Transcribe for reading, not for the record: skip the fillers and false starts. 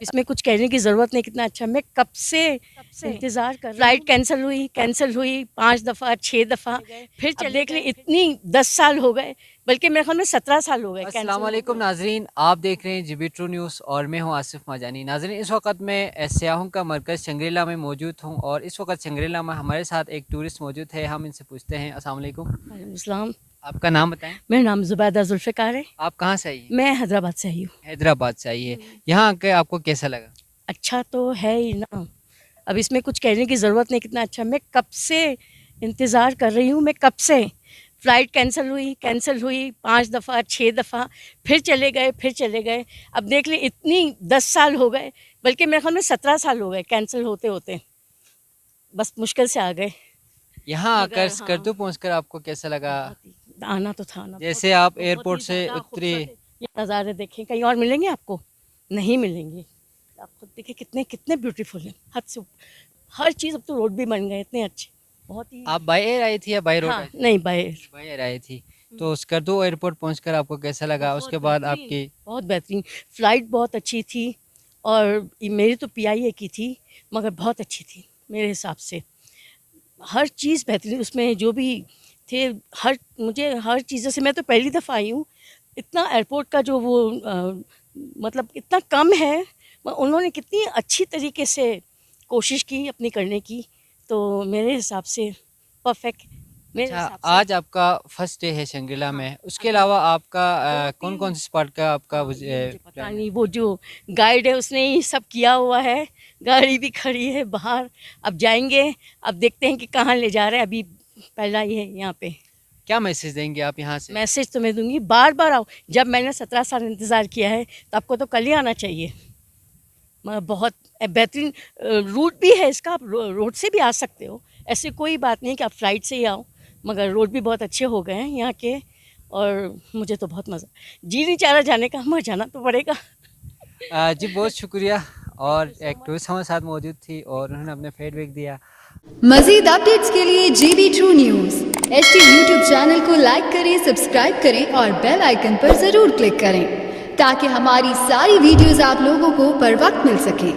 इसमें कुछ कहने की ज़रूरत नहीं, कितना अच्छा। मैं कब से इंतज़ार कर रही हूँ। फ्लाइट कैंसिल हुई 5 दफ़ा 6 दफ़ा, फिर चले के लिए इतनी 10 साल हो गए, बल्कि मेरे ख्याल में 17 साल हो गए। अस्सलाम वालेकुम नाजरीन, आप देख रहे हैं GB ट्रू न्यूज़ और मैं हूं आसिफ माजानी। नाजरीन, इस वक्त मैं सियाहों का मरकज़ शंग्रीला में मौजूद हूं और इस वक्त शंग्रीला में हमारे साथ एक टूरिस्ट मौजूद है। हम इनसे पूछते हैं। अस्सलाम वालेकुम, वालेकुम। आपका नाम बताएं। मेरा नाम ज़ुबैदा जुल्फ़िकार है। आप कहाँ से आई हैं? मैं हैदराबाद से आई हूँ। हैदराबाद से आई है। यहाँ आके आपको कैसा लगा? अच्छा तो है ही ना, अब इसमें कुछ कहने की ज़रूरत नहीं, कितना अच्छा। मैं कब से इंतज़ार कर रही हूँ, मैं कब से। फ्लाइट कैंसिल हुई 5 दफ़ा 6 दफ़ा, फिर चले गए। अब देख ले इतनी 10 साल हो गए, बल्कि मेरे ख्याल में 17 साल हो गए कैंसिल होते होते। बस मुश्किल से आ गए। यहाँ आकर हाँ, स्कर्दू पहुँचकर आपको कैसा लगा? आना तो था ना। जैसे आप एयरपोर्ट से उतरे, ये नज़ारे देखें, कहीं और मिलेंगे आपको? नहीं मिलेंगे। आप खुद देखिए कितने कितने ब्यूटीफुल हैं, हद से हर चीज़। अब तो रोड भी बन गए इतने अच्छे, बहुत ही। आप बाय एयर आई थी या बाय रोड हाँ, आई थी? नहीं बाय। बाय एयर आई थी। तो स्कर्दू एयरपोर्ट पहुँचकर आपको कैसा लगा? उसके बाद आपकी बहुत बेहतरीन फ़्लाइट बहुत अच्छी थी, और मेरी तो PIA की थी, मगर बहुत अच्छी थी मेरे हिसाब से। हर चीज़ बेहतरीन उसमें जो भी थे, मुझे हर चीज़ों से, मैं तो पहली दफ़ा आई हूँ। इतना एयरपोर्ट का जो वो मतलब इतना कम है, उन्होंने कितनी अच्छी तरीके से कोशिश की अपनी करने की, तो मेरे हिसाब से परफेक्ट। मेरे अच्छा, हिसाब से आज आपका फर्स्ट डे है शंग्रीला में। उसके अलावा आपका कौन कौन से स्पॉट का आपका मुझे पता प्लान है? नहीं, वो जो गाइड है उसने ही सब किया हुआ है। गाड़ी भी खड़ी है बाहर, अब जाएंगे, अब देखते हैं कि कहाँ ले जा रहे हैं। अभी पहला ही है यहाँ पे। क्या मैसेज देंगे आप यहाँ से? मैसेज तो मैं दूंगी, बार बार आओ। जब मैंने 17 साल इंतज़ार किया है, तो आपको तो कल ही आना चाहिए। मगर बहुत बेहतरीन रूट भी है इसका, आप रोड से भी आ सकते हो, ऐसी कोई बात नहीं कि आप फ्लाइट से ही आओ। मगर रोड भी बहुत अच्छे हो गए हैं यहाँ के, और मुझे तो बहुत मज़ा, जी नहीं चाह रहा जाने का, मगर जाना तो पड़ेगा। जी बहुत शुक्रिया। और एक टूरिस्ट हमारे साथ मौजूद थी और उन्होंने अपने फीडबैक दिया। मज़ीद अपडेट्स के लिए GB true news HT YouTube channel को लाइक करें, सब्सक्राइब करें और बेल आइकन पर ज़रूर क्लिक करें, ताकि हमारी सारी वीडियोस आप लोगों को बर वक्त मिल सकें।